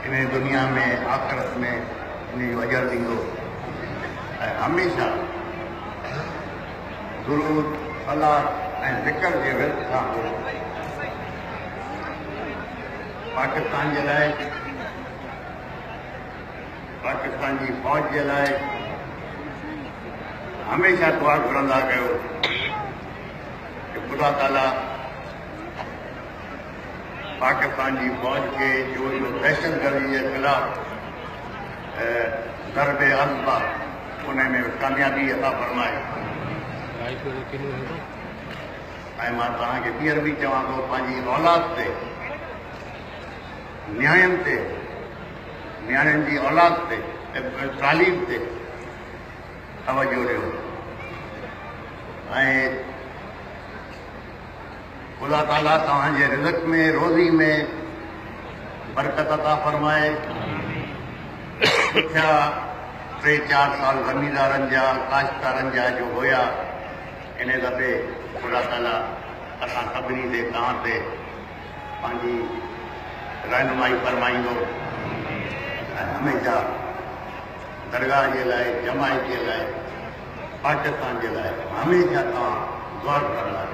इन दुनिया में आख़िरत में इन जो अजर ॾींदो। ऐं हमेशह दुरूद सलाह ऐं ज़िक्र जे विर्त सां पाकिस्तान जे लाइ, पाकिस्तान जी फ़ौज जे लाइ हमेशह दुआ घुरंदा कयो कि ख़ुदा ताला पाकिस्तान जी फ़ौज खे जो दहशतगर्दी जे ख़िलाफ़ ज़रबे अज़्बा उन में कामयाबी अता फरमाए। ऐं मां तव्हांखे ॿीहर बि चवां थो, पंहिंजी औलाद ते, नियाणियुनि ते, नियाणियुनि जी औलाद ते, तालीम ते तवजो ॾियो ऐं ख़ुदा ताला तव्हांजे रिज़्क़ में, रोज़ी में बरकत अता फरमाए। पुठियां 3-4 साल ज़मींदारनि जा, काश्तकारनि जा जो हुया, इन दफ़े ख़ुदा ताला असां सभिनी ते, तव्हां ते पंहिंजी रहनुमाई फरमाईंदो ऐं हमेशह दरगाह जे लाइ, जमायत जे लाइ, पाकिस्तान जे लाइ हमेशह तव्हां दुआ करण लाइ